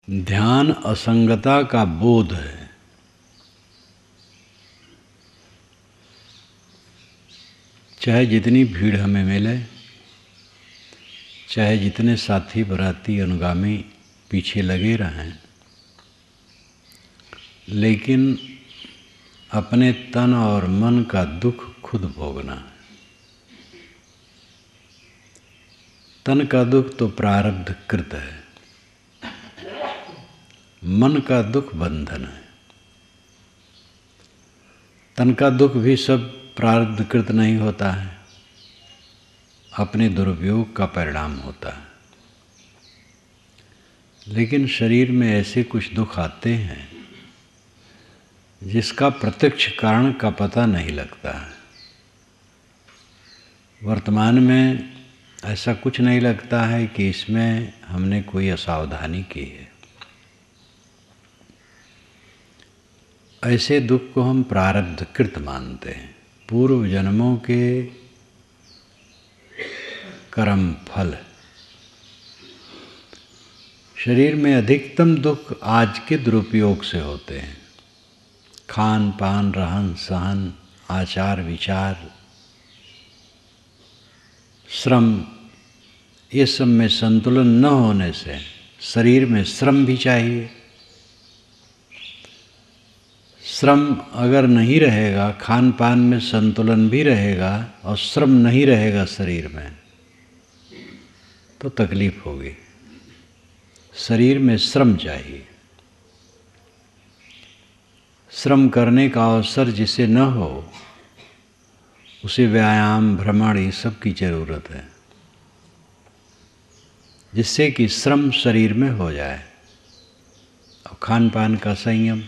ध्यान असंगता का बोध है। चाहे जितनी भीड़ हमें मिले, चाहे जितने साथी बराती अनुगामी पीछे लगे रहें, लेकिन अपने तन और मन का दुख खुद भोगना है। तन का दुख तो प्रारब्ध कृत है, मन का दुख बंधन है। तन का दुख भी सब प्रारब्ध कृत नहीं होता है, अपने दुरुपयोग का परिणाम होता है। लेकिन शरीर में ऐसे कुछ दुख आते हैं जिसका प्रत्यक्ष कारण का पता नहीं लगता है। वर्तमान में ऐसा कुछ नहीं लगता है कि इसमें हमने कोई असावधानी की है। ऐसे दुख को हम प्रारब्ध कृत मानते हैं, पूर्व जन्मों के कर्म फल। शरीर में अधिकतम दुख आज के दुरुपयोग से होते हैं। खान पान, रहन सहन, आचार विचार, श्रम, ये सब में संतुलन न होने से शरीर में श्रम भी चाहिए। श्रम अगर नहीं रहेगा, खान पान में संतुलन भी रहेगा और श्रम नहीं रहेगा शरीर में, तो तकलीफ होगी। शरीर में श्रम चाहिए। श्रम करने का अवसर जिसे न हो, उसे व्यायाम, भ्रमण, ये सब की जरूरत है, जिससे कि श्रम शरीर में हो जाए। और खान पान का संयम,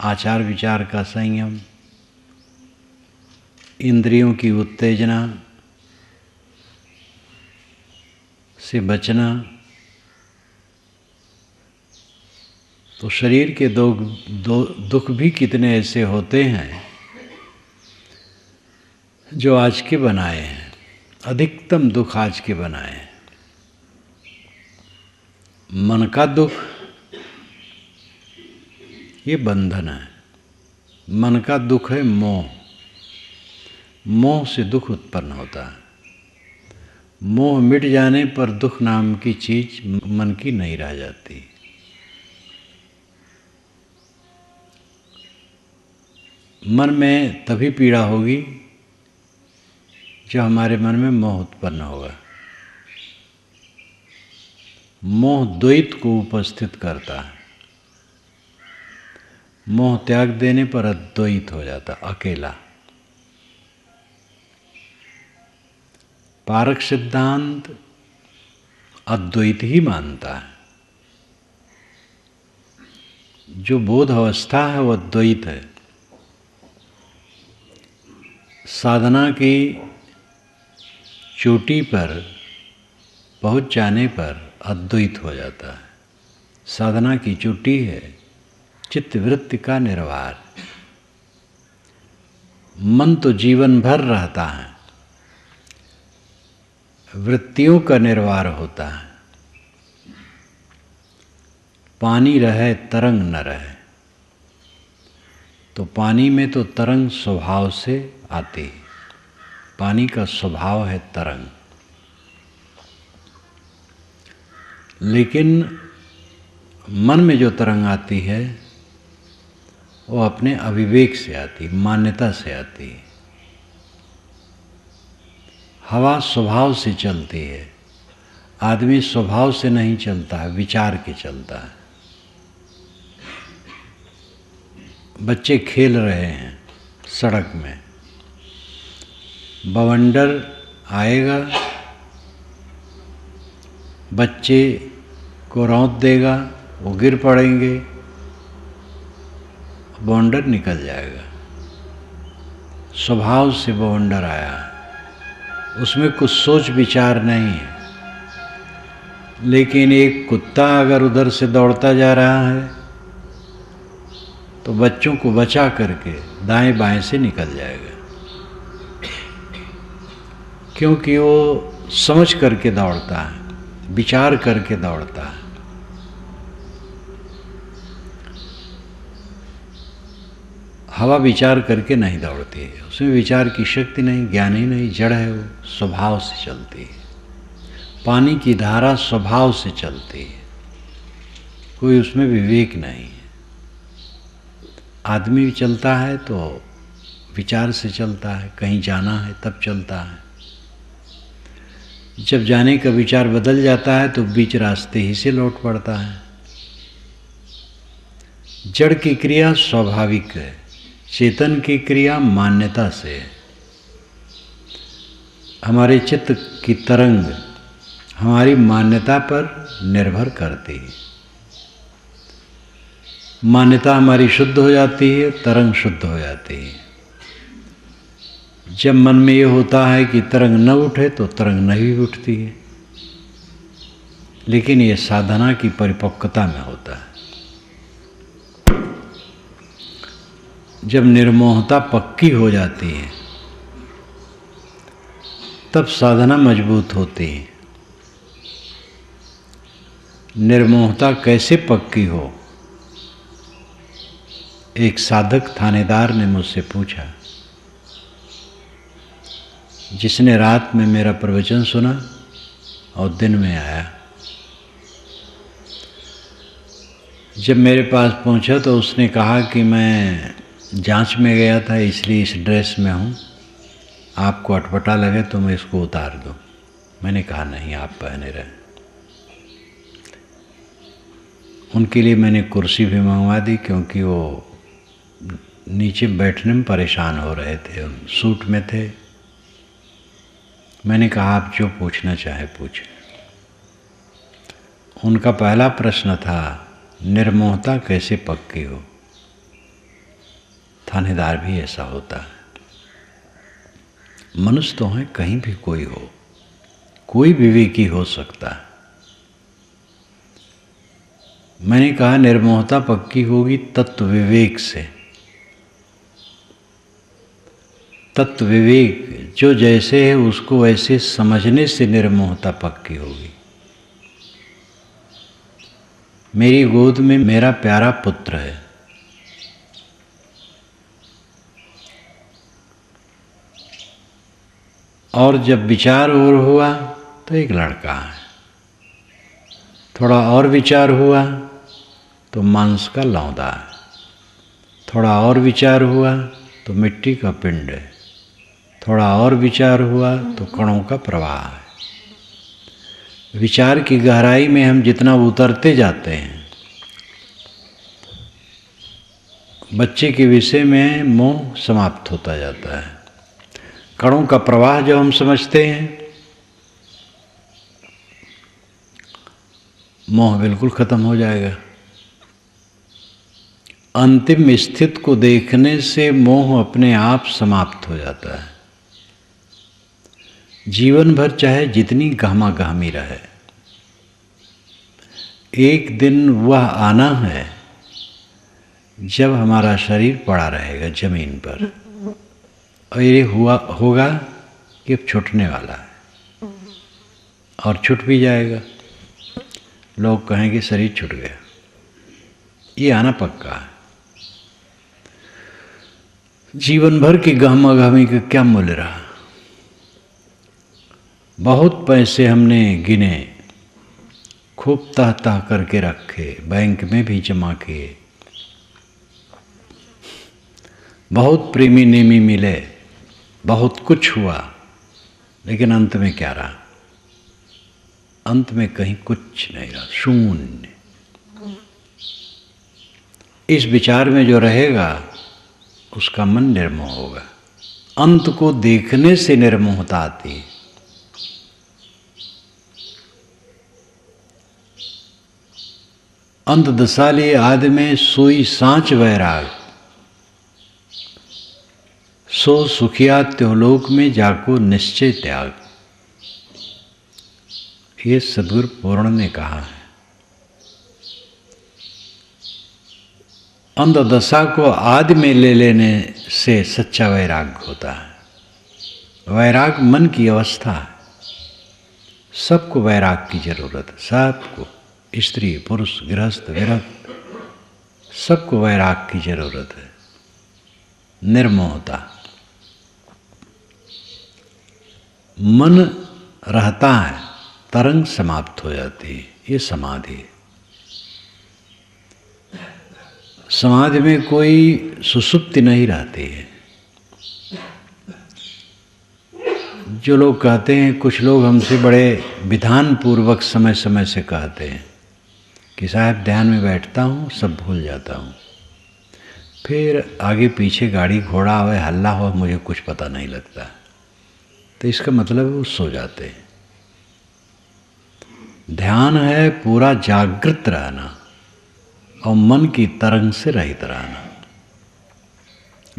आचार विचार का संयम, इंद्रियों की उत्तेजना से बचना, तो शरीर के दुख भी कितने ऐसे होते हैं जो आज के बनाए हैं। अधिकतम दुख आज के बनाए हैं। मन का दुख ये बंधन है। मन का दुख है मोह। मोह से दुख उत्पन्न होता है। मोह मिट जाने पर दुख नाम की चीज मन की नहीं रह जाती। मन में तभी पीड़ा होगी जब हमारे मन में मोह उत्पन्न होगा। मोह द्वैत को उपस्थित करता है। मोह त्याग देने पर अद्वैत हो जाता, अकेला। पारक सिद्धांत अद्वैत ही मानता है। जो बोध अवस्था है वह द्वैत है। साधना की चोटी पर पहुंच जाने पर अद्वैत हो जाता है। साधना की चोटी है चित्त वृत्ति का निर्वार। मन तो जीवन भर रहता है, वृत्तियों का निर्वार होता है। पानी रहे तरंग न रहे, तो पानी में तो तरंग स्वभाव से आती है। पानी का स्वभाव है तरंग। लेकिन मन में जो तरंग आती है वो अपने अविवेक से आती, मान्यता से आती है। हवा स्वभाव से चलती है। आदमी स्वभाव से नहीं चलता है, विचार के चलता है। बच्चे खेल रहे हैं सड़क में, बवंडर आएगा, बच्चे को रौंद देगा, वो गिर पड़ेंगे, बवंडर निकल जाएगा। स्वभाव से बवंडर आया, उसमें कुछ सोच विचार नहीं है। लेकिन एक कुत्ता अगर उधर से दौड़ता जा रहा है तो बच्चों को बचा करके दाएं बाएं से निकल जाएगा, क्योंकि वो समझ करके दौड़ता है, विचार करके दौड़ता है। हवा विचार करके नहीं दौड़ती है, उसमें विचार की शक्ति नहीं, ज्ञान ही नहीं, जड़ है, वो स्वभाव से चलती है। पानी की धारा स्वभाव से चलती है, कोई उसमें विवेक नहीं है। आदमी चलता है तो विचार से चलता है, कहीं जाना है तब चलता है। जब जाने का विचार बदल जाता है तो बीच रास्ते ही से लौट पड़ता है। जड़ की क्रिया स्वाभाविक है, चेतन की क्रिया मान्यता से है। हमारे चित्त की तरंग हमारी मान्यता पर निर्भर करती है। मान्यता हमारी शुद्ध हो जाती है, तरंग शुद्ध हो जाती है। जब मन में ये होता है कि तरंग न उठे तो तरंग नहीं उठती है, लेकिन ये साधना की परिपक्वता में होता है। जब निर्मोहता पक्की हो जाती है तब साधना मजबूत होती है। निर्मोहता कैसे पक्की हो? एक साधक थानेदार ने मुझसे पूछा, जिसने रात में मेरा प्रवचन सुना और दिन में आया। जब मेरे पास पहुंचा तो उसने कहा कि मैं जांच में गया था इसलिए इस ड्रेस में हूं, आपको अटपटा लगे तो मैं इसको उतार दूं। मैंने कहा नहीं, आप पहने रहे। उनके लिए मैंने कुर्सी भी मंगवा दी, क्योंकि वो नीचे बैठने में परेशान हो रहे थे, सूट में थे। मैंने कहा आप जो पूछना चाहे पूछें। उनका पहला प्रश्न था, निर्मोहता कैसे पक्की हो? थानेदार भी ऐसा होता है। मनुष्य तो है, कहीं भी कोई हो, कोई विवेकी हो सकता है। मैंने कहा निर्मोहता पक्की होगी तत्व विवेक से। तत्व विवेक जो जैसे है उसको वैसे समझने से निर्मोहता पक्की होगी। मेरी गोद में मेरा प्यारा पुत्र है, और जब विचार और हुआ तो एक लड़का है। थोड़ा और विचार हुआ तो मांस का लौंदा है। थोड़ा और विचार हुआ तो मिट्टी का पिंड है। थोड़ा और विचार हुआ तो कणों का प्रवाह है। विचार की गहराई में हम जितना उतरते जाते हैं, बच्चे के विषय में मोह समाप्त होता जाता है। कणों का प्रवाह जब हम समझते हैं, मोह बिल्कुल खत्म हो जाएगा। अंतिम स्थिति को देखने से मोह अपने आप समाप्त हो जाता है। जीवन भर चाहे जितनी गहमा गहमी रहे, एक दिन वह आना है जब हमारा शरीर पड़ा रहेगा जमीन पर, और ये होगा कि अब छूटने वाला है, और छूट भी जाएगा। लोग कहेंगे शरीर छूट गया। ये आना पक्का है। जीवन भर की गहमा गहमी का क्या मूल्य रहा? बहुत पैसे हमने गिने, खूब तह तह करके रखे, बैंक में भी जमा किए, बहुत प्रेमी नेमी मिले, बहुत कुछ हुआ, लेकिन अंत में क्या रहा? अंत में कहीं कुछ नहीं रहा, शून्य। इस विचार में जो रहेगा उसका मन निर्मोह होगा। अंत को देखने से निर्मोहता आती है। अंत दशा ले आदि में सोई सांच वैराग, सो सुखिया त्योलोक में जाको निश्चय त्याग। ये सद्गुरु पूर्ण ने कहा है। अंध दशा को आदि में ले लेने से सच्चा वैराग्य होता है। वैराग मन की अवस्था है। सबको वैराग की जरूरत है, सबको, स्त्री पुरुष गृहस्थ विरक्त, सबको वैराग की जरूरत है। निर्मोहता। मन रहता है, तरंग समाप्त हो जाती है, ये समाधि है। समाधि में कोई सुसुप्ति नहीं रहती है। जो लोग कहते हैं, कुछ लोग हमसे बड़े विधान पूर्वक समय समय से कहते हैं कि साहब ध्यान में बैठता हूँ, सब भूल जाता हूँ, फिर आगे पीछे गाड़ी घोड़ा हो, हल्ला हो, मुझे कुछ पता नहीं लगता। तो इसका मतलब वो सो जाते हैं। ध्यान है पूरा जागृत रहना और मन की तरंग से रहित रहना,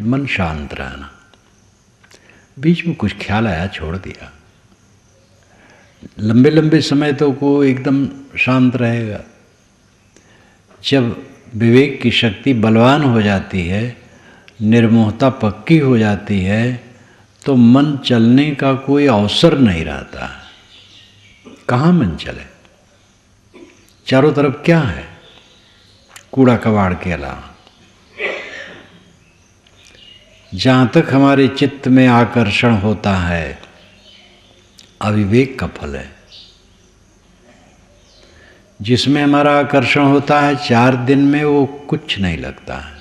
मन शांत रहना। बीच में कुछ ख्याल आया, छोड़ दिया। लंबे लंबे समय तो को एकदम शांत रहेगा। जब विवेक की शक्ति बलवान हो जाती है, निर्मोहता पक्की हो जाती है, तो मन चलने का कोई अवसर नहीं रहता। कहाँ मन चले? चारों तरफ क्या है? कूड़ा कबाड़ के अलावा। जहाँ तक हमारे चित्त में आकर्षण होता है, अविवेक का फल है। जिसमें हमारा आकर्षण होता है, 4 दिन में वो कुछ नहीं लगता है।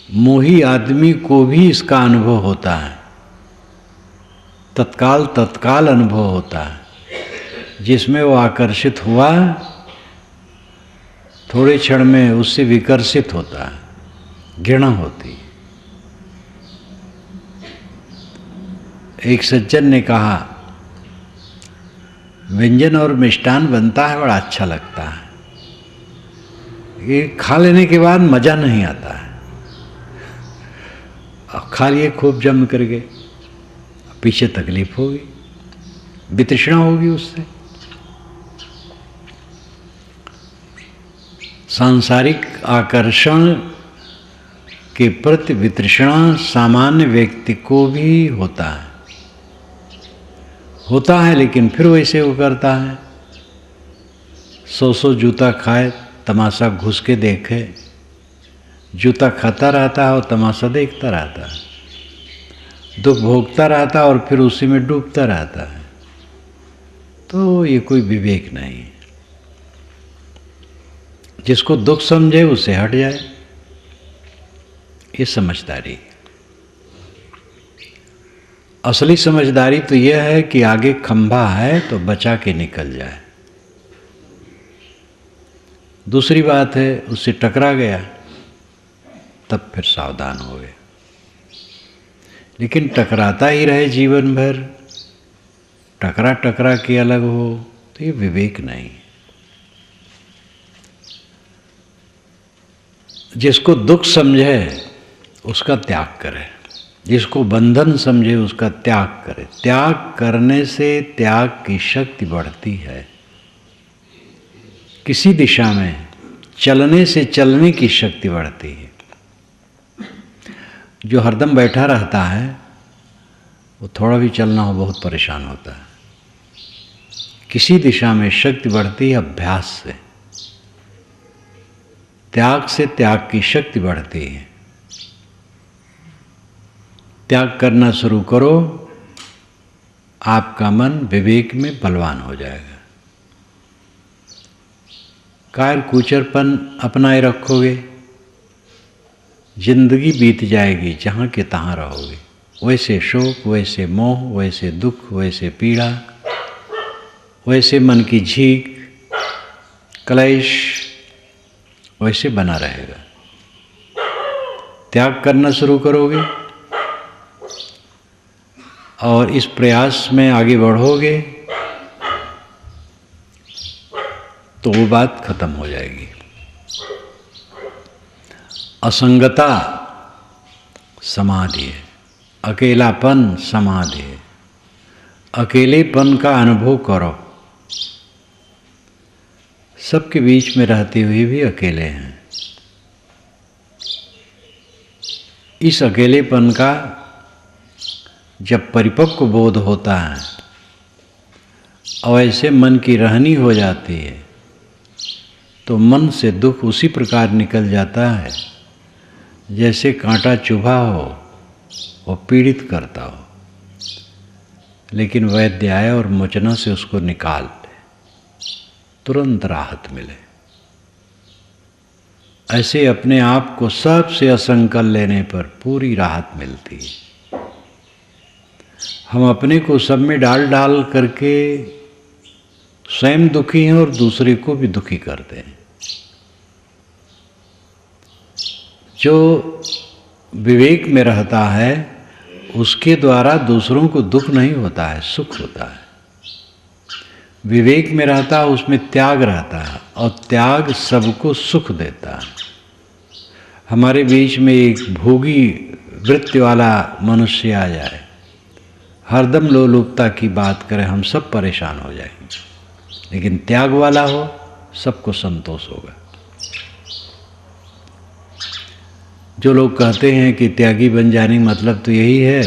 मोही आदमी को भी इसका अनुभव होता है, तत्काल अनुभव होता है। जिसमें वो आकर्षित हुआ, थोड़े क्षण में उससे विकर्षित होता है, घृणा होती। एक सज्जन ने कहा, व्यंजन और मिष्ठान बनता है, बड़ा अच्छा लगता है, ये खा लेने के बाद मजा नहीं आता है। अब खा लिए खूब जम करके, पीछे तकलीफ होगी, वितृष्णा होगी उससे। सांसारिक आकर्षण के प्रति वितृष्णा सामान्य व्यक्ति को भी होता है, लेकिन फिर वैसे वो करता है। 100 जूता खाए, तमाशा घुस के देखे, जूता खाता रहता है और तमाशा देखता रहता है, दुख भोगता रहता है और फिर उसी में डूबता रहता है। तो ये कोई विवेक नहीं। जिसको दुख समझे उससे हट जाए, ये समझदारी। असली समझदारी तो यह है कि आगे खंभा है तो बचा के निकल जाए। दूसरी बात है, उससे टकरा गया तब फिर सावधान हो गए। लेकिन टकराता ही रहे जीवन भर, टकरा के अलग हो, तो ये विवेक नहीं। जिसको दुख समझे उसका त्याग करे, जिसको बंधन समझे उसका त्याग करे। त्याग करने से त्याग की शक्ति बढ़ती है। किसी दिशा में चलने से चलने की शक्ति बढ़ती है। जो हरदम बैठा रहता है, वो थोड़ा भी चलना हो बहुत परेशान होता है। किसी दिशा में शक्ति बढ़ती है अभ्यास से। त्याग से त्याग की शक्ति बढ़ती है। त्याग करना शुरू करो, आपका मन विवेक में बलवान हो जाएगा। कायर कूचरपन अपनाए रखोगे, जिंदगी बीत जाएगी, जहाँ के तहाँ रहोगे। वैसे शोक, वैसे मोह, वैसे दुख, वैसे पीड़ा, वैसे मन की झीक, क्लेश वैसे बना रहेगा। त्याग करना शुरू करोगे और इस प्रयास में आगे बढ़ोगे तो वो बात खत्म हो जाएगी। असंगता समाधि है, अकेलापन समाधि है। अकेलेपन का अनुभव करो। सबके बीच में रहते हुए भी अकेले हैं। इस अकेलेपन का जब परिपक्व बोध होता है और ऐसे मन की रहनी हो जाती है, तो मन से दुख उसी प्रकार निकल जाता है जैसे कांटा चुभा हो वो पीड़ित करता हो, लेकिन वैद्य आए और मोचना से उसको निकाल दे, तुरंत राहत मिले। ऐसे अपने आप को सबसे असंकल लेने पर पूरी राहत मिलती है। हम अपने को सब में डाल डाल करके स्वयं दुखी हैं और दूसरे को भी दुखी करते हैं। जो विवेक में रहता है उसके द्वारा दूसरों को दुख नहीं होता है, सुख होता है। विवेक में रहता है उसमें त्याग रहता है और त्याग सबको सुख देता है। हमारे बीच में एक भोगी वृत्ति वाला मनुष्य आ जाए, हरदम लोलुपता की बात करे, हम सब परेशान हो जाएंगे। लेकिन त्याग वाला हो, सबको संतोष होगा। जो लोग कहते हैं कि त्यागी बन जाने का मतलब तो यही है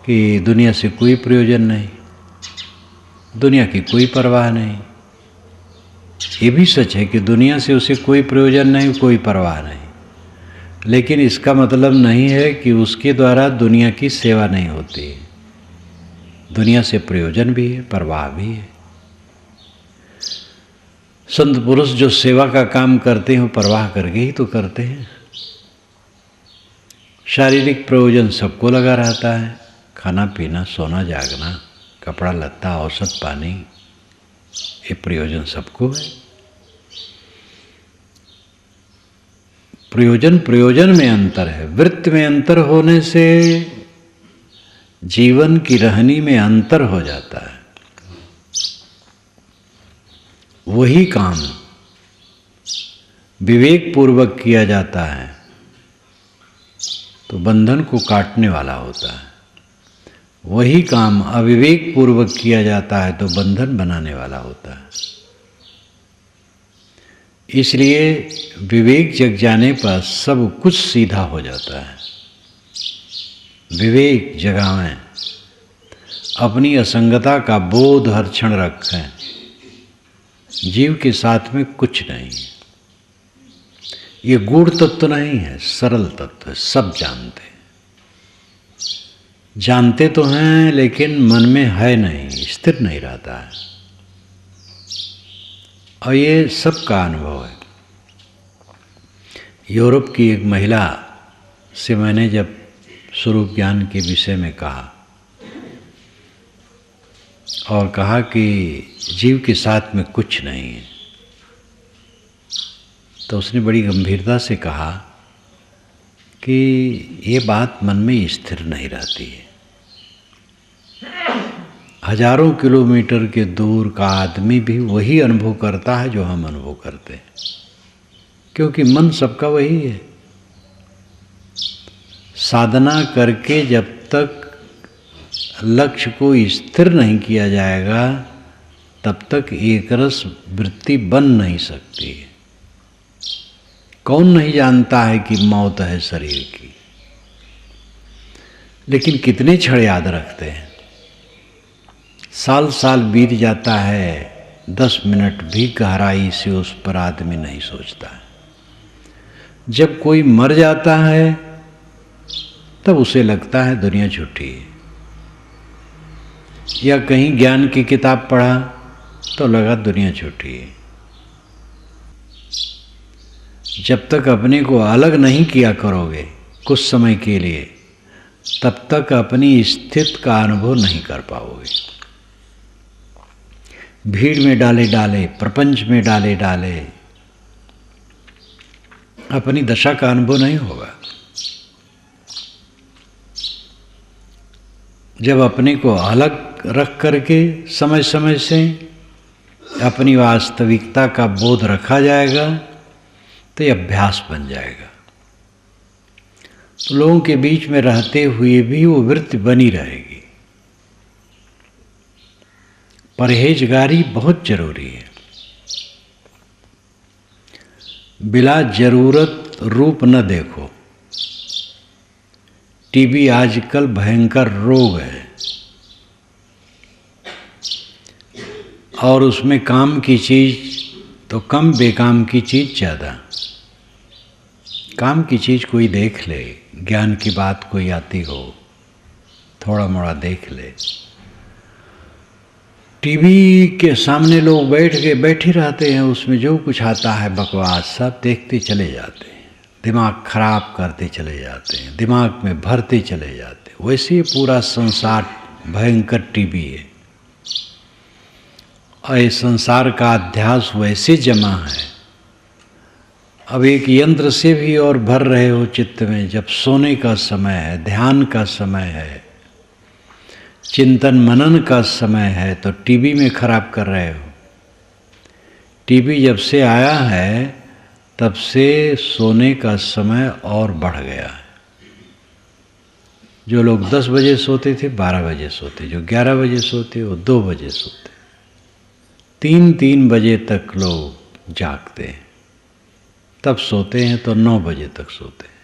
कि दुनिया से कोई प्रयोजन नहीं, दुनिया की कोई परवाह नहीं। ये भी सच है कि दुनिया से उसे कोई प्रयोजन नहीं, कोई परवाह नहीं, लेकिन इसका मतलब नहीं है कि उसके द्वारा दुनिया की सेवा नहीं होती। दुनिया से प्रयोजन भी है, परवाह भी है। संत पुरुष जो सेवा का काम करते हैं वो परवाह करके ही तो करते हैं। शारीरिक प्रयोजन सबको लगा रहता है, खाना पीना, सोना जागना, कपड़ा लत्ता, औषध पानी, ये प्रयोजन सबको है। प्रयोजन में अंतर है। वृत्ति में अंतर होने से जीवन की रहनी में अंतर हो जाता है। वही काम विवेक पूर्वक किया जाता है तो बंधन को काटने वाला होता है। वही काम अविवेक पूर्वक किया जाता है तो बंधन बनाने वाला होता है। इसलिए विवेक जग जाने पर सब कुछ सीधा हो जाता है। विवेक जगावें, अपनी असंगता का बोध हर क्षण रखें। जीव के साथ में कुछ नहीं, ये गूढ़ तत्व नहीं है, सरल तत्व है। सब जानते हैं, जानते तो हैं लेकिन मन में है नहीं, स्थिर नहीं रहता है। और ये सबका अनुभव है। यूरोप की एक महिला से मैंने जब स्वरूप ज्ञान के विषय में कहा और कहा कि जीव के साथ में कुछ नहीं है, तो उसने बड़ी गंभीरता से कहा कि ये बात मन में स्थिर नहीं रहती है। हजारों किलोमीटर के दूर का आदमी भी वही अनुभव करता है जो हम अनुभव करते हैं, क्योंकि मन सबका वही है। साधना करके जब तक लक्ष्य को स्थिर नहीं किया जाएगा तब तक एकरस वृत्ति बन नहीं सकती है। कौन नहीं जानता है कि मौत है शरीर की, लेकिन कितने क्षण याद रखते हैं। साल साल बीत जाता है, 10 मिनट भी गहराई से उस पर आदमी नहीं सोचता है। जब कोई मर जाता है तब उसे लगता है दुनिया झूठी है, या कहीं ज्ञान की किताब पढ़ा तो लगा दुनिया झूठी है। जब तक अपने को अलग नहीं किया करोगे कुछ समय के लिए, तब तक अपनी स्थिति का अनुभव नहीं कर पाओगे। भीड़ में डाले डाले, प्रपंच में डाले डाले अपनी दशा का अनुभव नहीं होगा। जब अपने को अलग रख करके समय समय से अपनी वास्तविकता का बोध रखा जाएगा तो ये अभ्यास बन जाएगा। तो लोगों के बीच में रहते हुए भी वो वृत्ति बनी रहेगी। परहेजगारी बहुत जरूरी है। बिला जरूरत रूप न देखो। टीबी आजकल भयंकर रोग है और उसमें काम की चीज तो कम, बेकाम की चीज ज़्यादा। काम की चीज़ कोई देख ले, ज्ञान की बात कोई आती हो, थोड़ा मोड़ा देख ले। टीवी के सामने लोग बैठे रहते हैं, उसमें जो कुछ आता है बकवास सब देखते चले जाते हैं, दिमाग खराब करते चले जाते हैं, दिमाग में भरते चले जाते हैं। वैसे ही पूरा संसार भयंकर टीवी है और ये संसार का अध्यास वैसे जमा है। अब एक यंत्र से भी और भर रहे हो चित्त में, जब सोने का समय है, ध्यान का समय है, चिंतन मनन का समय है, तो टीवी में खराब कर रहे हो। टीवी जब से आया है तब से सोने का समय और बढ़ गया है। जो लोग 10 बजे सोते थे 12 बजे सोते, जो 11 बजे सोते वो 2 बजे सोते, 3-3 बजे तक लोग जागते हैं, तब सोते हैं तो 9 बजे तक सोते हैं।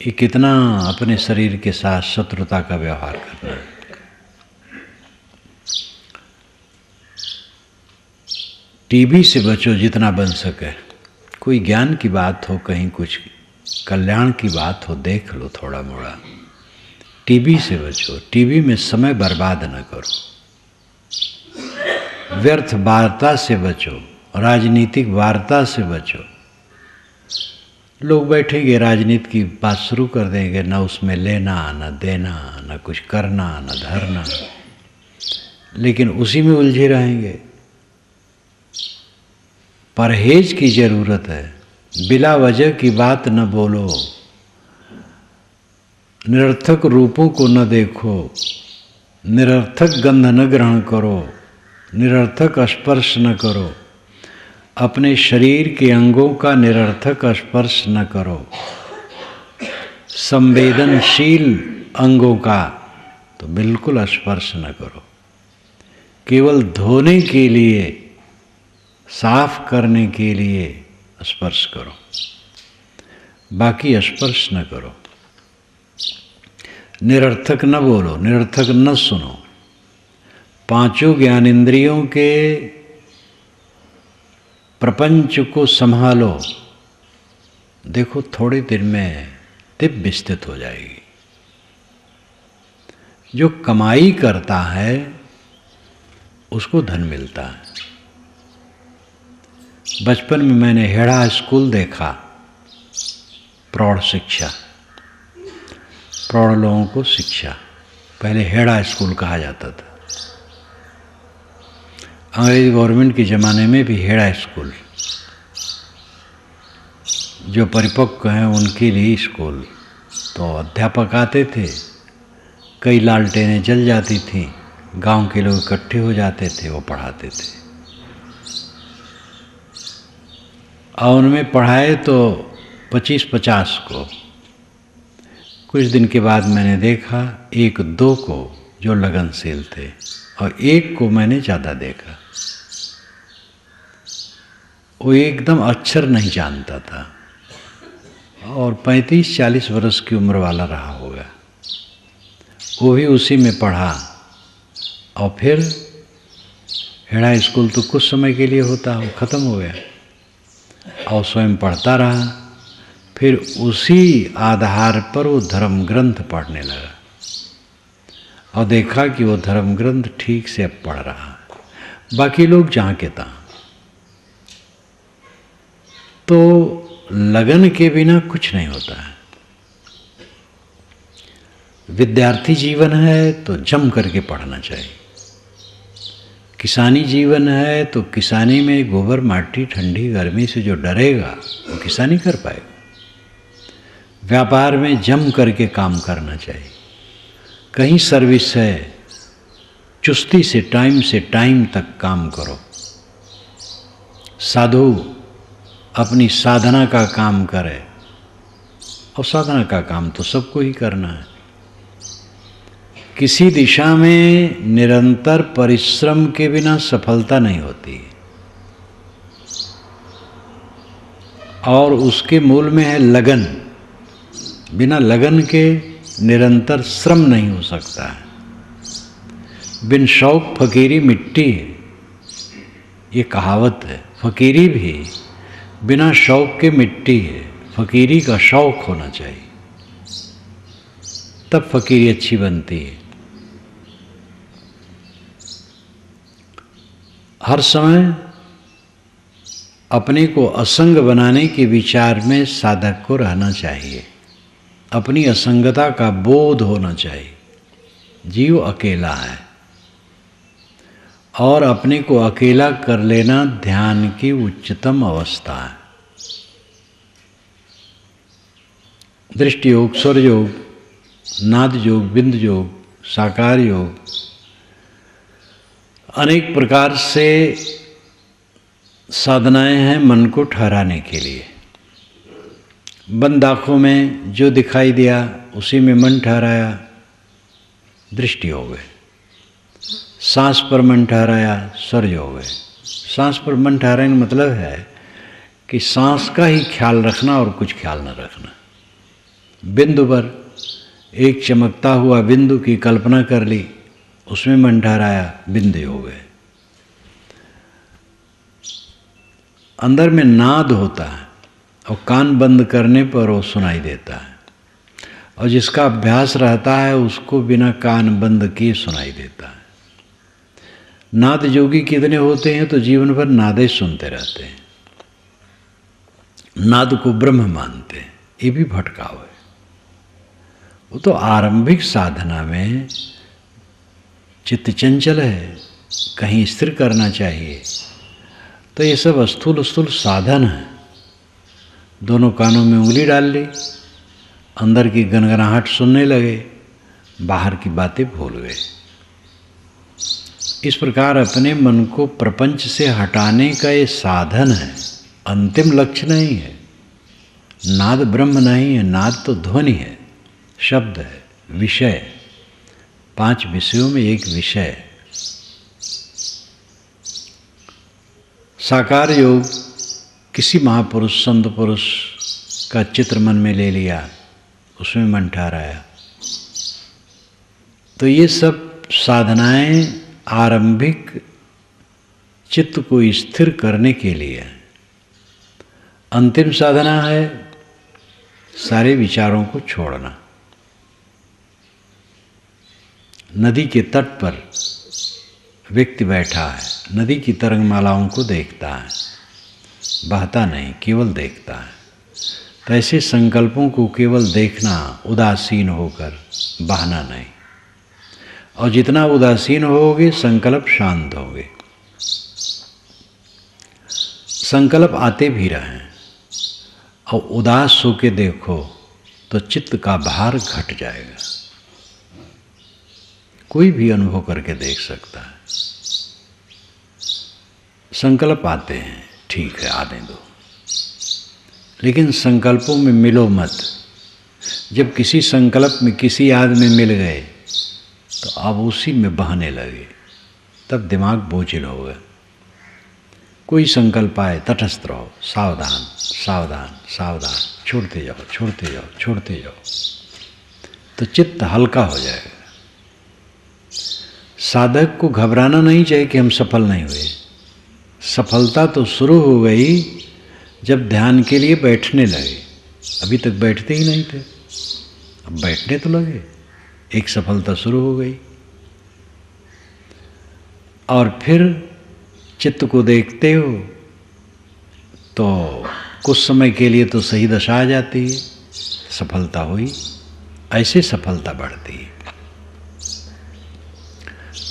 ये कितना अपने शरीर के साथ शत्रुता का व्यवहार करना है। टीवी से बचो जितना बन सके। कोई ज्ञान की बात हो, कहीं कुछ कल्याण की बात हो, देख लो थोड़ा मोड़ा। टीवी से बचो, टीवी में समय बर्बाद न करो, व्यर्थ वार्ता से बचो, राजनीतिक वार्ता से बचो। लोग बैठेंगे राजनीति की बात शुरू कर देंगे, न उसमें लेना न देना, न कुछ करना न धरना, लेकिन उसी में उलझे रहेंगे। परहेज की जरूरत है, बिला वजह की बात न बोलो, निरर्थक रूपों को न देखो, निरर्थक गंध न ग्रहण करो, निरर्थक स्पर्श न करो, अपने शरीर के अंगों का निरर्थक स्पर्श न करो, संवेदनशील अंगों का तो बिल्कुल स्पर्श न करो। केवल धोने के लिए, साफ करने के लिए स्पर्श करो, बाकी स्पर्श न करो। निरर्थक न बोलो, निरर्थक न सुनो। 5 ज्ञानेंद्रियों के प्रपंच को संभालो, देखो थोड़ी देर में दिव्य स्थित हो जाएगी। जो कमाई करता है उसको धन मिलता है। बचपन में मैंने हेड़ा स्कूल देखा, प्रौढ़ शिक्षा, प्रौढ़ लोगों को शिक्षा, पहले हेड़ा स्कूल कहा जाता था। अंग्रेज गवर्नमेंट के ज़माने में भी हेड़ा स्कूल, जो परिपक्व हैं उनके लिए स्कूल। तो अध्यापक आते थे, कई लालटेनें जल जाती थीं, गांव के लोग इकट्ठे हो जाते थे, वो पढ़ाते थे। और उनमें पढ़ाए तो 25-50 को। कुछ दिन के बाद मैंने देखा 1-2 को जो लगनशील थे, और 1 को मैंने ज़्यादा देखा, वो एकदम अक्षर नहीं जानता था और 35-40 वर्ष की उम्र वाला रहा होगा। वो भी उसी में पढ़ा, और फिर हेड़ा स्कूल तो कुछ समय के लिए होता है, ख़त्म हो गया, और स्वयं पढ़ता रहा। फिर उसी आधार पर वो धर्म ग्रंथ पढ़ने लगा, और देखा कि वो धर्म ग्रंथ ठीक से अब पढ़ रहा है, बाकी लोग जहाँ के तहाँ। तो लगन के बिना कुछ नहीं होता है। विद्यार्थी जीवन है तो जम करके पढ़ना चाहिए। किसानी जीवन है तो किसानी में गोबर माटी ठंडी गर्मी से जो डरेगा वो किसानी कर पाएगा। व्यापार में जम करके काम करना चाहिए। कहीं सर्विस है, चुस्ती से टाइम तक काम करो। साधु अपनी साधना का काम करे, और साधना का काम तो सबको ही करना है। किसी दिशा में निरंतर परिश्रम के बिना सफलता नहीं होती, और उसके मूल में है लगन। बिना लगन के निरंतर श्रम नहीं हो सकता है। बिन शौक फकीरी मिट्टी है, ये कहावत है। फकीरी भी बिना शौक के मिट्टी है, फकीरी का शौक होना चाहिए, तब फकीरी अच्छी बनती है। हर समय अपने को असंग बनाने के विचार में साधक को रहना चाहिए, अपनी असंगता का बोध होना चाहिए। जीव अकेला है और अपने को अकेला कर लेना ध्यान की उच्चतम अवस्था है। दृष्टि योग, स्वर योग, नाद योग, बिंद योग, साकार योग, अनेक प्रकार से साधनाएं हैं मन को ठहराने के लिए। बंद आँखों में जो दिखाई दिया उसी में मन ठहराया, दृष्टि हो गए। सांस पर मन ठहराया, स्वर हो गए। सांस पर मन ठहराने का मतलब है कि सांस का ही ख्याल रखना और कुछ ख्याल न रखना। बिंदु पर एक चमकता हुआ बिंदु की कल्पना कर ली, उसमें मन ठहराया, बिंदु हो गए। अंदर में नाद होता है और कान बंद करने पर वो सुनाई देता है, और जिसका अभ्यास रहता है उसको बिना कान बंद किए सुनाई देता है। नाद जोगी कितने होते हैं तो जीवन भर नादे सुनते रहते हैं, नाद को ब्रह्म मानते हैं। ये भी भटकाव है। वो तो आरंभिक साधना में चित्त चंचल है, कहीं स्थिर करना चाहिए, तो ये सब स्थूल स्थूल साधन है। दोनों कानों में उंगली डाल ली, अंदर की गनगनाहट सुनने लगे, बाहर की बातें भूल गए। इस प्रकार अपने मन को प्रपंच से हटाने का ये साधन है, अंतिम लक्ष्य नहीं है। नाद ब्रह्म नहीं है, नाद तो ध्वनि है, शब्द है, विषय। 5 विषयों में एक विषय। साकार योग, किसी महापुरुष संत पुरुष का चित्र मन में ले लिया, उसमें मन ठहराया। तो ये सब साधनाएं आरंभिक चित्त को स्थिर करने के लिए। अंतिम साधना है सारे विचारों को छोड़ना। नदी के तट पर व्यक्ति बैठा है, नदी की तरंगमालाओं को देखता है, बहता नहीं, केवल देखता है। तो ऐसे संकल्पों को केवल देखना, उदासीन होकर, बहना नहीं। और जितना उदासीन होगे संकल्प शांत होंगे। संकल्प आते भी रहें और उदास होके देखो तो चित्त का भार घट जाएगा। कोई भी अनुभव करके देख सकता है। संकल्प आते हैं, ठीक है, आने दो, लेकिन संकल्पों में मिलो मत। जब किसी संकल्प में किसी आदमी मिल गए तो अब उसी में बहने लगे, तब दिमाग बोझिल होगा। कोई संकल्प आए, तटस्थ रहो, सावधान सावधान सावधान, छोड़ते जाओ छोड़ते जाओ छोड़ते जाओ, तो चित्त हल्का हो जाएगा। साधक को घबराना नहीं चाहिए कि हम सफल नहीं हुए। सफलता तो शुरू हो गई जब ध्यान के लिए बैठने लगे। अभी तक बैठते ही नहीं थे, अब बैठने तो लगे, एक सफलता शुरू हो गई। और फिर चित्त को देखते हो तो कुछ समय के लिए तो सही दशा आ जाती है, सफलता हुई। ऐसे सफलता बढ़ती है।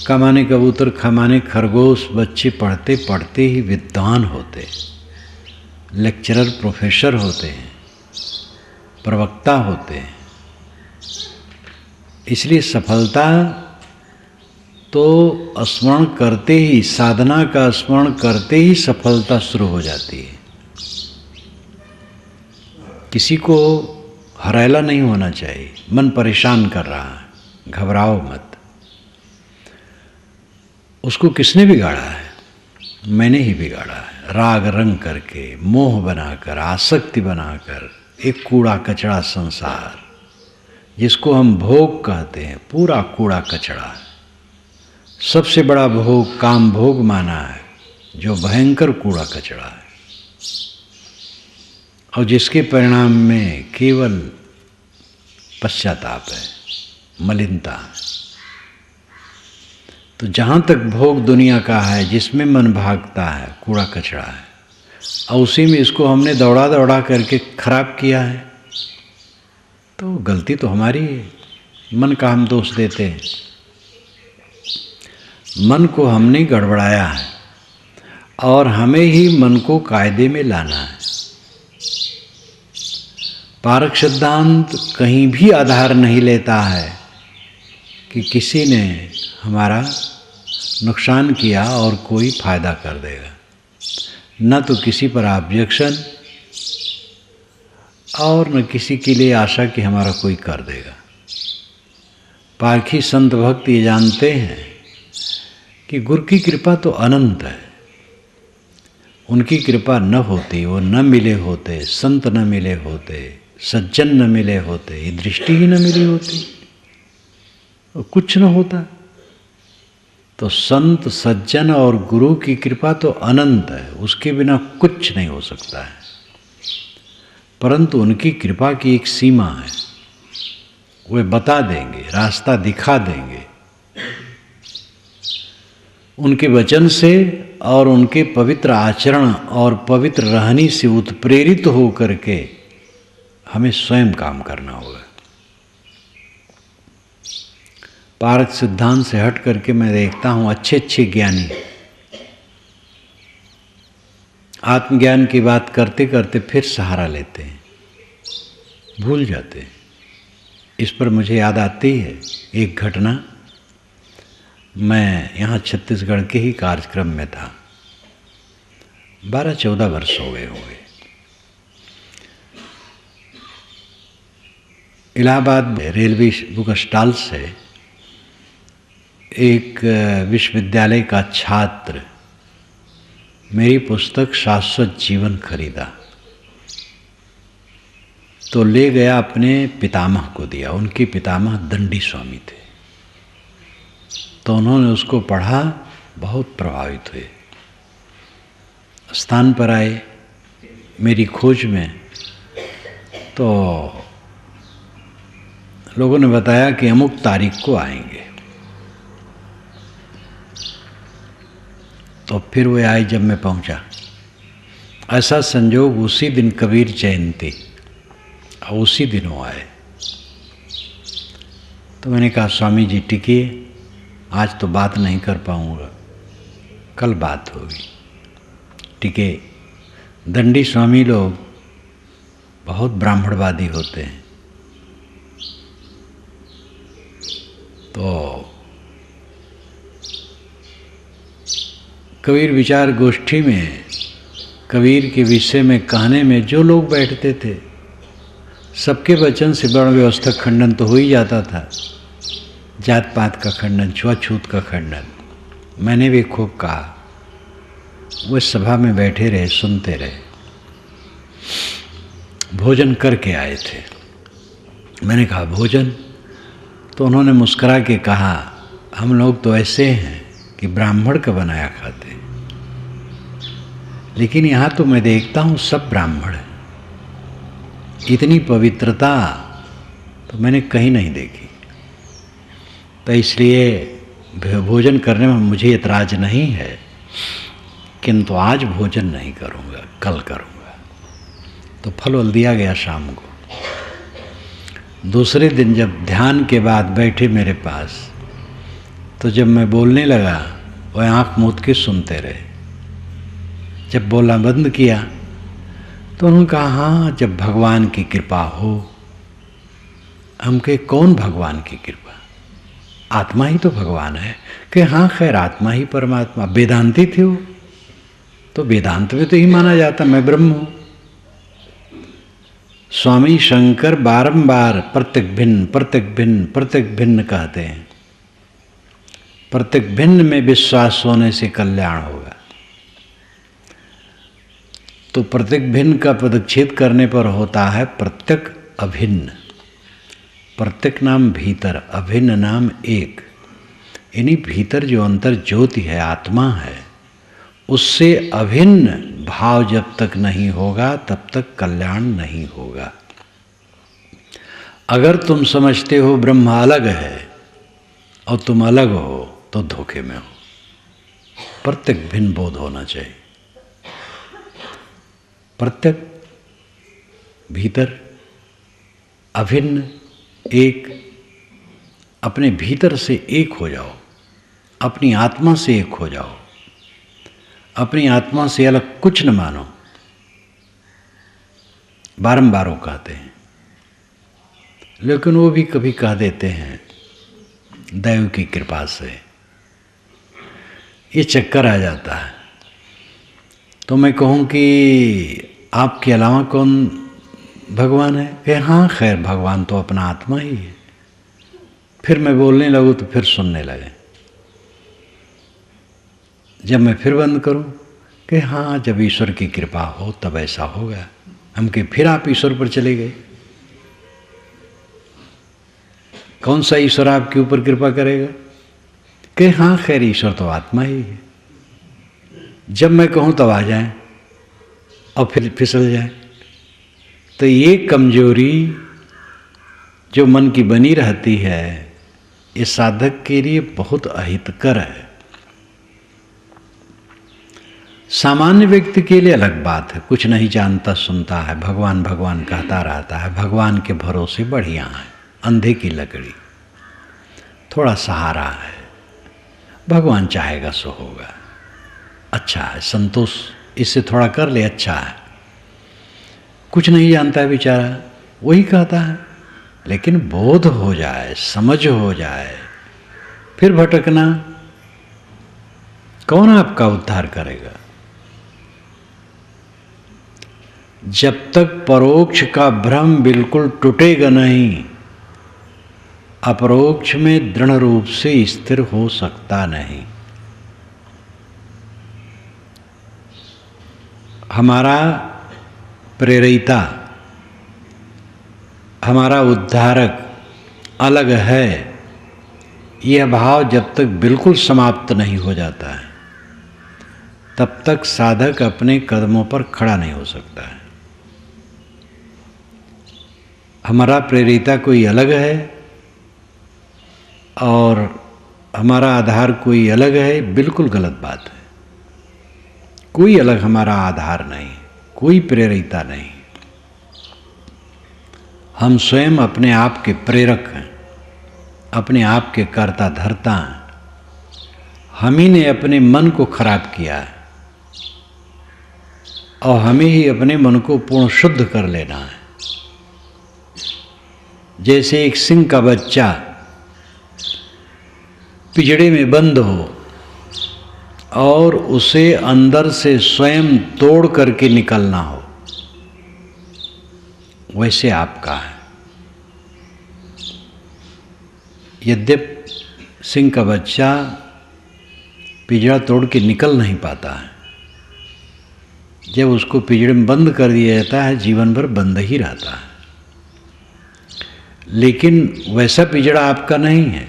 कमाने कबूतर, खमाने खरगोश, बच्चे पढ़ते पढ़ते ही विद्वान होते, लेक्चरर प्रोफेसर होते हैं, प्रवक्ता होते हैं। इसलिए सफलता तो स्मरण करते ही, साधना का स्मरण करते ही सफलता शुरू हो जाती है। किसी को हरेला नहीं होना चाहिए। मन परेशान कर रहा है, घबराओ मत। उसको किसने बिगाड़ा है? मैंने ही बिगाड़ा है। राग रंग करके, मोह बनाकर, आसक्ति बनाकर, एक कूड़ा कचड़ा संसार जिसको हम भोग कहते हैं, पूरा कूड़ा कचड़ा है। सबसे बड़ा भोग काम भोग माना है, जो भयंकर कूड़ा कचड़ा है। और जिसके परिणाम में केवल पश्चाताप है, मलिनता है। तो जहाँ तक भोग दुनिया का है, जिसमें मन भागता है, कूड़ा कचरा है, और उसी में इसको हमने दौड़ा दौड़ा करके खराब किया है, तो गलती तो हमारी है। मन का हम दोष देते हैं। मन को हमने गड़बड़ाया है और हमें ही मन को कायदे में लाना है। पारक सिद्धांत कहीं भी आधार नहीं लेता है कि किसी ने हमारा नुकसान किया और कोई फायदा कर देगा, न तो किसी पर ऑब्जेक्शन और न किसी के लिए आशा कि हमारा कोई कर देगा। पारखी संत भक्त ये जानते हैं कि गुरु की कृपा तो अनंत है। उनकी कृपा न होती, वो न मिले होते, संत न मिले होते, सज्जन न मिले होते, ये दृष्टि ही न मिली होती, तो कुछ न होता। तो संत सज्जन और गुरु की कृपा तो अनंत है, उसके बिना कुछ नहीं हो सकता है। परंतु उनकी कृपा की एक सीमा है, वे बता देंगे, रास्ता दिखा देंगे। उनके वचन से और उनके पवित्र आचरण और पवित्र रहनी से उत्प्रेरित हो करके हमें स्वयं काम करना होगा। पारक सिद्धांत से हट करके मैं देखता हूँ अच्छे अच्छे ज्ञानी आत्मज्ञान की बात करते करते फिर सहारा लेते हैं, भूल जाते हैं। इस पर मुझे याद आती है एक घटना। मैं यहाँ छत्तीसगढ़ के ही कार्यक्रम में था, 12-14 वर्ष हो गए होंगे। इलाहाबाद रेलवे बुक स्टॉल से एक विश्वविद्यालय का छात्र मेरी पुस्तक शाश्वत जीवन खरीदा, तो ले गया, अपने पितामह को दिया। उनके पितामह दंडी स्वामी थे, तो उन्होंने उसको पढ़ा, बहुत प्रभावित हुए। स्थान पर आए मेरी खोज में, तो लोगों ने बताया कि अमुक तारीख को आएंगे। तो फिर वे आए। जब मैं पहुंचा, ऐसा संजोग उसी दिन कबीर जयंती और उसी दिन वो आए। तो मैंने कहा स्वामी जी टिकिए, आज तो बात नहीं कर पाऊंगा, कल बात होगी। टिके। दंडी स्वामी लोग बहुत ब्राह्मणवादी होते हैं, तो कबीर विचार गोष्ठी में कबीर के विषय में कहने में जो लोग बैठते थे, सबके वचन से वर्ण व्यवस्था खंडन तो हो ही जाता था। जात पात का खंडन, छुआछूत का खंडन। मैंने भी खूब कहा। वो सभा में बैठे रहे, सुनते रहे। भोजन करके आए थे। मैंने कहा भोजन? तो उन्होंने मुस्कुरा के कहा, हम लोग तो ऐसे हैं कि ब्राह्मण का बनाया खाते, लेकिन यहाँ तो मैं देखता हूँ सब ब्राह्मण है। इतनी पवित्रता तो मैंने कहीं नहीं देखी। तो इसलिए भोजन करने में मुझे एतराज नहीं है, किंतु आज भोजन नहीं करूँगा, कल करूँगा। तो फल वल दिया गया शाम को। दूसरे दिन जब ध्यान के बाद बैठे मेरे पास, तो जब मैं बोलने लगा, वह आँख मूंद के सुनते रहे। जब बोलना बंद किया तो उन्होंने कहा, हाँ जब भगवान की कृपा हो। हम कहे कौन भगवान की कृपा? आत्मा ही तो भगवान है। कि हाँ खैर आत्मा ही परमात्मा। वेदांती थे वो, तो वेदांत में तो ही माना जाता मैं ब्रह्म हूँ। स्वामी शंकर बारंबार प्रत्येक भिन्न प्रत्येक भिन्न प्रत्येक भिन्न कहते हैं। प्रत्येक भिन्न में विश्वास होने से कल्याण होगा। तो प्रत्येक भिन्न का पदच्छेद करने पर होता है प्रत्येक अभिन्न। प्रत्येक नाम भीतर, अभिन्न नाम एक। यानी भीतर जो अंतर ज्योति है, आत्मा है, उससे अभिन्न भाव जब तक नहीं होगा तब तक कल्याण नहीं होगा। अगर तुम समझते हो ब्रह्म अलग है और तुम अलग हो तो धोखे में हो। प्रत्येक भिन्न बोध होना चाहिए। प्रत्येक भीतर अभिन्न एक, अपने भीतर से एक हो जाओ, अपनी आत्मा से एक हो जाओ, अपनी आत्मा से अलग कुछ न मानो। बारंबार वो कहते हैं, लेकिन वो भी कभी कह देते हैं दैव की कृपा से ये चक्कर आ जाता है। तो मैं कहूँ कि आपके अलावा कौन भगवान है? कि हाँ खैर भगवान तो अपना आत्मा ही है। फिर मैं बोलने लगूँ तो फिर सुनने लगे। जब मैं फिर बंद करूँ कि हाँ जब ईश्वर की कृपा हो तब ऐसा होगा, हम कि फिर आप ईश्वर पर चले गए। कौन सा ईश्वर आपके ऊपर कृपा करेगा? कि हाँ खैर ईश्वर तो आत्मा ही है। जब मैं कहूँ तब आ जाए और फिर फिसल जाए। तो ये कमजोरी जो मन की बनी रहती है, ये साधक के लिए बहुत अहितकर है। सामान्य व्यक्ति के लिए अलग बात है, कुछ नहीं जानता सुनता है, भगवान भगवान कहता रहता है, भगवान के भरोसे बढ़िया है, अंधे की लकड़ी, थोड़ा सहारा है, भगवान चाहेगा सो होगा, अच्छा है, संतोष इससे थोड़ा कर ले, अच्छा है। कुछ नहीं जानता है बेचारा, वही कहता है। लेकिन बोध हो जाए, समझ हो जाए, फिर भटकना कौन आपका उद्धार करेगा? जब तक परोक्ष का भ्रम बिल्कुल टूटेगा नहीं, अपरोक्ष में दृढ़ रूप से स्थिर हो सकता नहीं। हमारा प्रेरिता, हमारा उद्धारक अलग है, यह भाव जब तक बिल्कुल समाप्त नहीं हो जाता है तब तक साधक अपने कदमों पर खड़ा नहीं हो सकता है। हमारा प्रेरिता कोई अलग है और हमारा आधार कोई अलग है, बिल्कुल गलत बात है। कोई अलग हमारा आधार नहीं, कोई प्रेरिता नहीं। हम स्वयं अपने आप के प्रेरक हैं, अपने आप के कर्ता धर्ता हैं। हम ही ने अपने मन को खराब किया है और हमें ही अपने मन को पूर्ण शुद्ध कर लेना है। जैसे एक सिंह का बच्चा पिंजड़े में बंद हो और उसे अंदर से स्वयं तोड़ करके निकलना हो, वैसे आपका है। यद्यपि सिंह का बच्चा पिंजड़ा तोड़ के निकल नहीं पाता है, जब उसको पिंजड़े में बंद कर दिया जाता है जीवन भर बंद ही रहता है। लेकिन वैसा पिंजड़ा आपका नहीं है।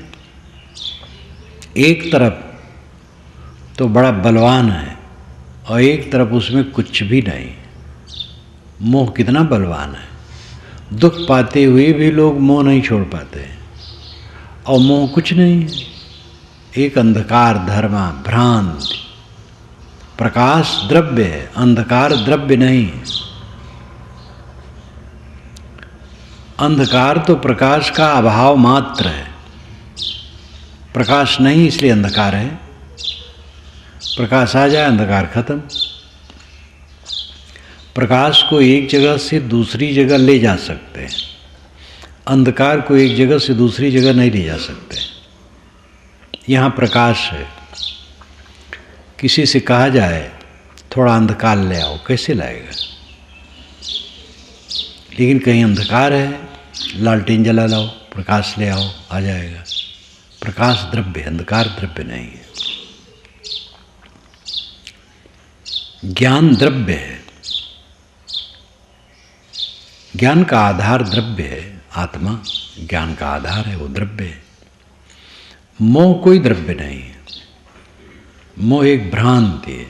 एक तरफ तो बड़ा बलवान है और एक तरफ उसमें कुछ भी नहीं। मोह कितना बलवान है, दुख पाते हुए भी लोग मोह नहीं छोड़ पाते। और मोह कुछ नहीं है, एक अंधकार धर्मा भ्रांति, प्रकाश द्रव्य है, अंधकार द्रव्य नहीं है। अंधकार तो प्रकाश का अभाव मात्र है, प्रकाश नहीं इसलिए अंधकार है। प्रकाश आ जाए अंधकार खत्म। प्रकाश को एक जगह से दूसरी जगह ले जा सकते हैं, अंधकार को एक जगह से दूसरी जगह नहीं ले जा सकते। यहाँ प्रकाश है, किसी से कहा जाए थोड़ा अंधकार ले आओ, कैसे लाएगा? लेकिन कहीं अंधकार है, लालटेन जला लाओ, प्रकाश ले आओ, आ जाएगा। प्रकाश द्रव्य, अंधकार द्रव्य नहीं है। ज्ञान द्रव्य है, ज्ञान का आधार द्रव्य है। आत्मा ज्ञान का आधार है, वो द्रव्य है। मोह कोई द्रव्य नहीं है, मोह एक भ्रांति है।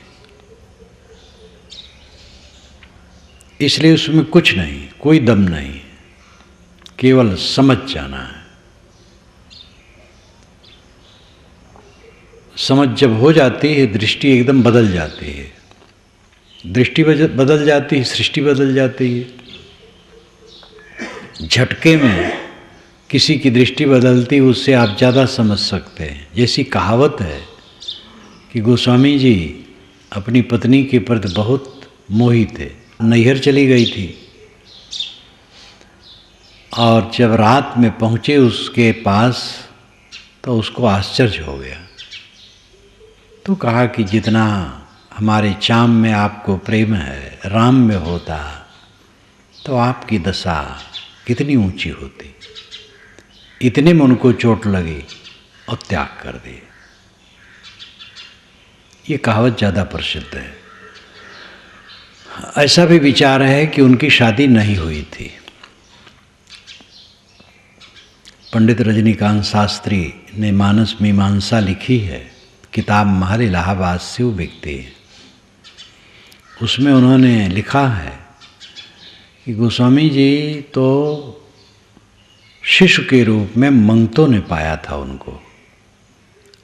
इसलिए उसमें कुछ नहीं, कोई दम नहीं, केवल समझ जाना है। समझ जब हो जाती है, दृष्टि एकदम बदल जाती है। दृष्टि बदल जाती है, सृष्टि बदल जाती है। झटके में किसी की दृष्टि बदलती, उससे आप ज़्यादा समझ सकते हैं। जैसी कहावत है कि गोस्वामी जी अपनी पत्नी के प्रति बहुत मोहित थे। नैहर चली गई थी और जब रात में पहुँचे उसके पास तो उसको आश्चर्य हो गया। तो कहा कि जितना हमारे चाम में आपको प्रेम है, राम में होता तो आपकी दशा कितनी ऊंची होती। इतने में उनको चोट लगी और त्याग कर दी। ये कहावत ज़्यादा प्रसिद्ध है। ऐसा भी विचार है कि उनकी शादी नहीं हुई थी। पंडित रजनीकांत शास्त्री ने मानस मीमांसा लिखी है, किताब महल इलाहाबाद से वो व्यक्ति है। उसमें उन्होंने लिखा है कि गोस्वामी जी तो शिशु के रूप में मंगतों ने पाया था उनको।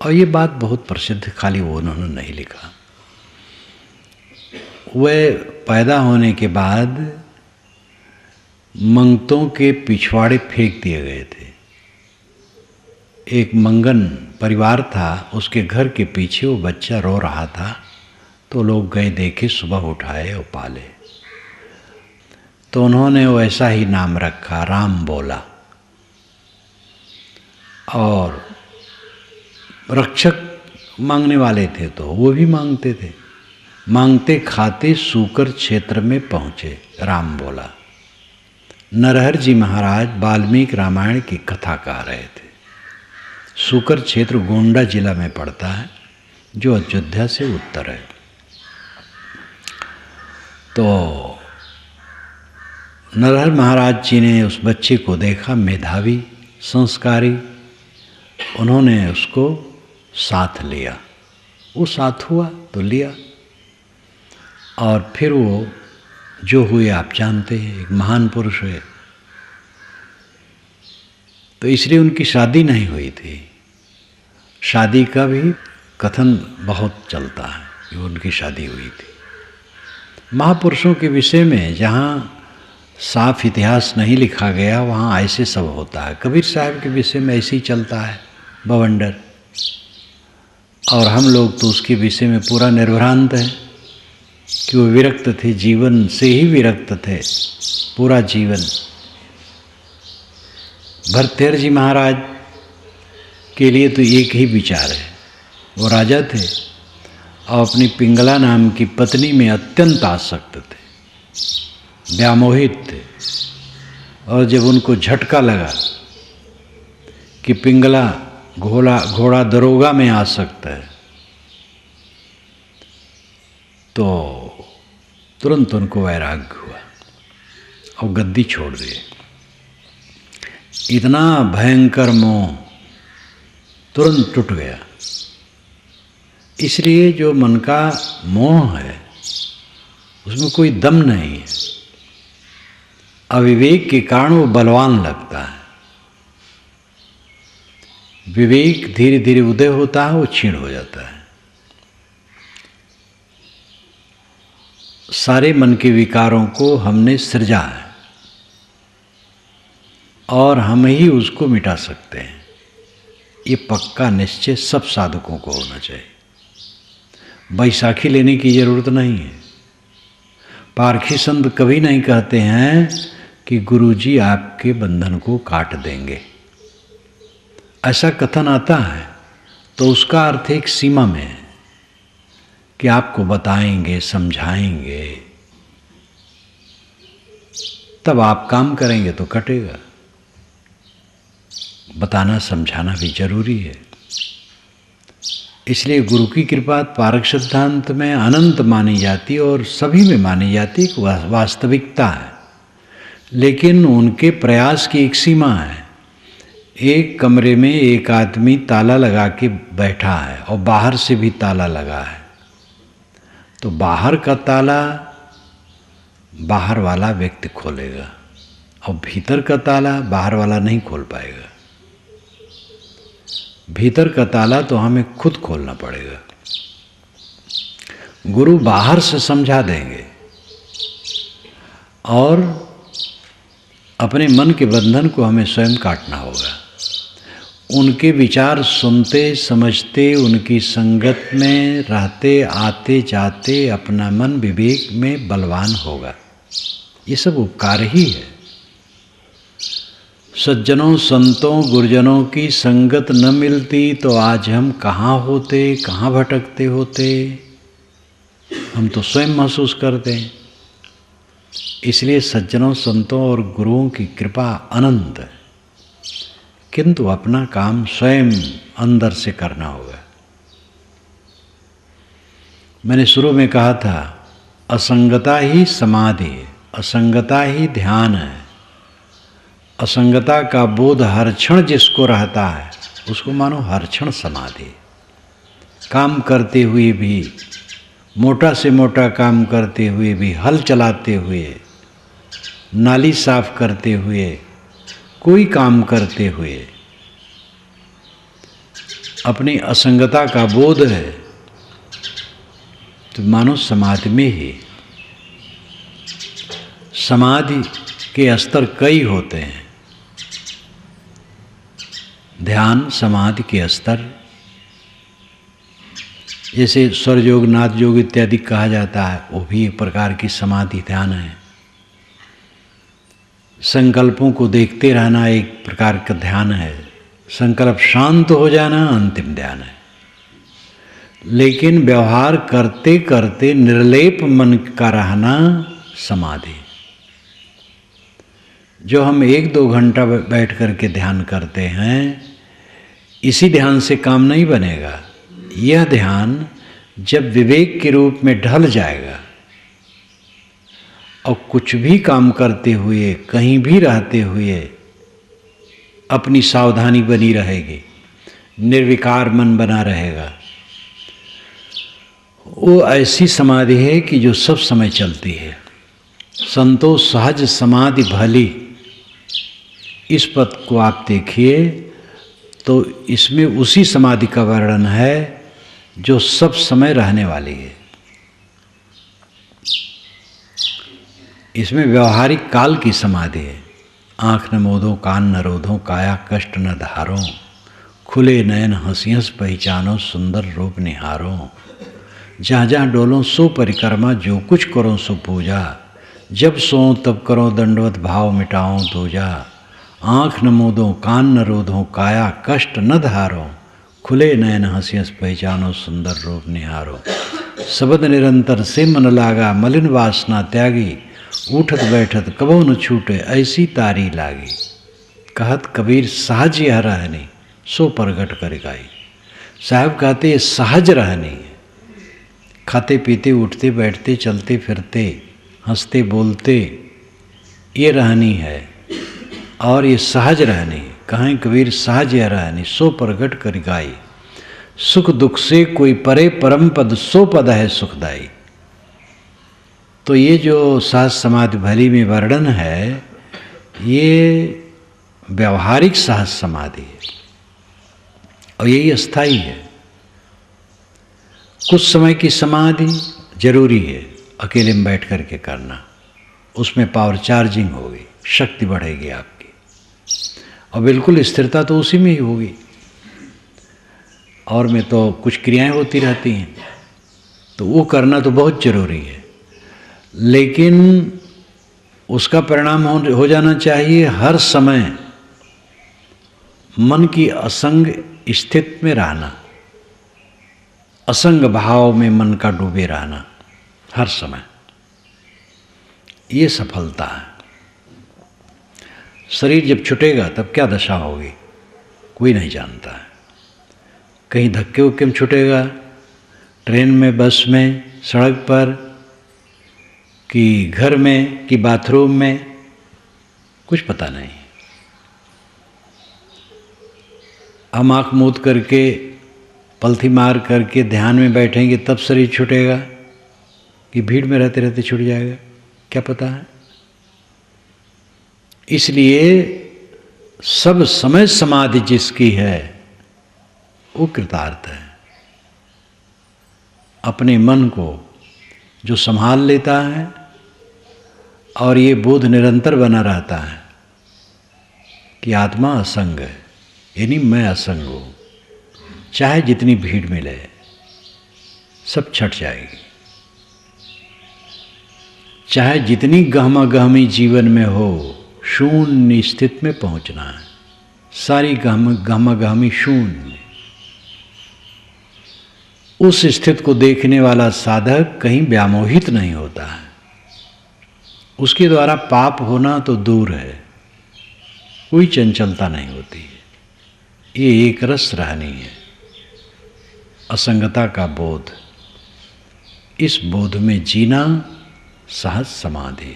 और ये बात बहुत प्रसिद्ध, खाली वो उन्होंने नहीं लिखा। वे पैदा होने के बाद मंगतों के पिछवाड़े फेंक दिए गए थे। एक मंगन परिवार था, उसके घर के पीछे वो बच्चा रो रहा था, तो लोग गए, देखे, सुबह उठाए और पाले। तो उन्होंने वैसा ही नाम रखा, राम बोला। और रक्षक मांगने वाले थे तो वो भी मांगते थे। मांगते खाते सूकर क्षेत्र में पहुँचे, राम बोला। नरहर जी महाराज वाल्मीकि रामायण की कथा कह रहे थे। सूकर क्षेत्र गोंडा जिला में पड़ता है, जो अयोध्या से उत्तर है। तो नरहर महाराज जी ने उस बच्चे को देखा, मेधावी, संस्कारी। उन्होंने उसको साथ लिया। वो साथ हुआ तो लिया, और फिर वो जो हुए आप जानते हैं, एक महान पुरुष हुए। तो इसलिए उनकी शादी नहीं हुई थी। शादी का भी कथन बहुत चलता है कि उनकी शादी हुई थी। महापुरुषों के विषय में जहाँ साफ इतिहास नहीं लिखा गया, वहाँ ऐसे सब होता है। कबीर साहब के विषय में ऐसे ही चलता है बवंडर। और हम लोग तो उसके विषय में पूरा निर्भ्रांत हैं कि वो विरक्त थे, जीवन से ही विरक्त थे पूरा जीवन। भरतेर जी महाराज के लिए तो एक ही विचार है। वो राजा थे और अपनी पिंगला नाम की पत्नी में अत्यंत आसक्त थे, व्यामोहित थे। और जब उनको झटका लगा कि पिंगला घोड़ा दरोगा में आसक्त है, तो तुरंत उनको वैराग्य हुआ और गद्दी छोड़ दिए। इतना भयंकर मोह तुरंत टूट गया। इसलिए जो मन का मोह है उसमें कोई दम नहीं है। अविवेक के कारण वो बलवान लगता है। विवेक धीरे धीरे उदय होता है, वो क्षीण हो जाता है। सारे मन के विकारों को हमने सृजा है और हम ही उसको मिटा सकते हैं। ये पक्का निश्चय सब साधकों को होना चाहिए। बैसाखी लेने की जरूरत नहीं है। पारखी संत कभी नहीं कहते हैं कि गुरुजी आपके बंधन को काट देंगे। ऐसा कथन आता है तो उसका अर्थ एक सीमा में है कि आपको बताएंगे, समझाएंगे, तब आप काम करेंगे तो कटेगा। बताना समझाना भी जरूरी है। इसलिए गुरु की कृपा पारक सिद्धांत में अनंत मानी जाती और सभी में मानी जाती एक वास्तविकता है। लेकिन उनके प्रयास की एक सीमा है। एक कमरे में एक आदमी ताला लगा के बैठा है और बाहर से भी ताला लगा है, तो बाहर का ताला बाहर वाला व्यक्ति खोलेगा, और भीतर का ताला बाहर वाला नहीं खोल पाएगा। भीतर का ताला तो हमें खुद खोलना पड़ेगा। गुरु बाहर से समझा देंगे और अपने मन के बंधन को हमें स्वयं काटना होगा। उनके विचार सुनते समझते, उनकी संगत में रहते आते जाते अपना मन विवेक में बलवान होगा। ये सब उपकार ही है। सज्जनों संतों गुरुजनों की संगत न मिलती तो आज हम कहाँ होते, कहाँ भटकते होते, हम तो स्वयं महसूस करते हैं। इसलिए सज्जनों संतों और गुरुओं की कृपा अनंत है, किंतु अपना काम स्वयं अंदर से करना होगा। मैंने शुरू में कहा था, असंगता ही समाधि है, असंगता ही ध्यान है। असंगता का बोध हर क्षण जिसको रहता है उसको मानो हर क्षण समाधि। काम करते हुए भी, मोटा से मोटा काम करते हुए भी, हल चलाते हुए, नाली साफ करते हुए, कोई काम करते हुए अपनी असंगता का बोध है तो मानो समाधि में ही। समाधि के स्तर कई होते हैं। ध्यान समाधि के स्तर, जैसे स्वर्ग योग, नाथ योग इत्यादि कहा जाता है, वो भी एक प्रकार की समाधि ध्यान है। संकल्पों को देखते रहना एक प्रकार का ध्यान है। संकल्प शांत हो जाना अंतिम ध्यान है। लेकिन व्यवहार करते करते निर्लेप मन का रहना समाधि। जो हम 1-2 घंटा बैठ करके ध्यान करते हैं, इसी ध्यान से काम नहीं बनेगा। यह ध्यान जब विवेक के रूप में ढल जाएगा और कुछ भी काम करते हुए, कहीं भी रहते हुए अपनी सावधानी बनी रहेगी, निर्विकार मन बना रहेगा, वो ऐसी समाधि है कि जो सब समय चलती है। संतो सहज समाधि भली, इस पद को आप देखिए तो इसमें उसी समाधि का वर्णन है जो सब समय रहने वाली है। इसमें व्यवहारिक काल की समाधि है। आँख न मोदो, कान न रोधो, काया कष्ट न धारो, खुले नयन हंसी हंस पहचानो, सुंदर रूप निहारो। जहाँ जहाँ डोलो सो परिक्रमा, जो कुछ करो सो पूजा, जब सो तब करो दंडवत भाव मिटाओ दूजा। आँख न मूदो, कान न रोधो, काया कष्ट न धारो, खुले नयन हंसी हंस पहचानो, सुंदर रूप निहारो। शब्द निरंतर से मन लागा, मलिन वासना त्यागी, उठत बैठत कबो न छूटे, ऐसी तारी लागी। कहत कबीर सहज यह रहनी, सो प्रगट कर गाई। साहब कहते सहज रहनी, खाते पीते उठते बैठते चलते फिरते हंसते बोलते ये रहनी है, और ये सहज रहनी। कहें कबीर सहज यह रहनी, सो प्रगट कर गाई। सुख दुख से कोई परे, परम पद सो पद है सुखदाई। तो ये जो सहज समाधि भली में वर्णन है, ये व्यवहारिक सहज समाधि है और यही अस्थाई है। कुछ समय की समाधि जरूरी है, अकेले में बैठ करके करना, उसमें पावर चार्जिंग होगी, शक्ति बढ़ेगी आपकी, और बिल्कुल स्थिरता तो उसी में ही होगी। और में तो कुछ क्रियाएं होती रहती हैं, तो वो करना तो बहुत जरूरी है, लेकिन उसका परिणाम हो जाना चाहिए हर समय मन की असंग स्थिति में रहना, असंग भाव में मन का डूबे रहना हर समय। ये सफलता है। शरीर जब छूटेगा तब क्या दशा होगी कोई नहीं जानता है। कहीं धक्के उक्के में छूटेगा, ट्रेन में, बस में, सड़क पर, कि घर में, कि बाथरूम में, कुछ पता नहीं। हम आँख मूंद करके पलथी मार करके ध्यान में बैठेंगे तब शरीर छूटेगा, कि भीड़ में रहते रहते छूट जाएगा। क्या पता है? इसलिए सब समय समाधि जिसकी है वो कृतार्थ है। अपने मन को जो संभाल लेता है और ये बोध निरंतर बना रहता है कि आत्मा असंग है, यानी मैं असंग हूँ, चाहे जितनी भीड़ मिले सब छट जाएगी। चाहे जितनी गहमा गहमी जीवन में हो, शून्य स्थिति में पहुंचना है, सारी गहमा गहमी शून्य। उस स्थिति को देखने वाला साधक कहीं व्यामोहित नहीं होता है। उसके द्वारा पाप होना तो दूर है, कोई चंचलता नहीं होती है। ये एक रस रहनी है, असंगता का बोध। इस बोध में जीना सहज समाधि।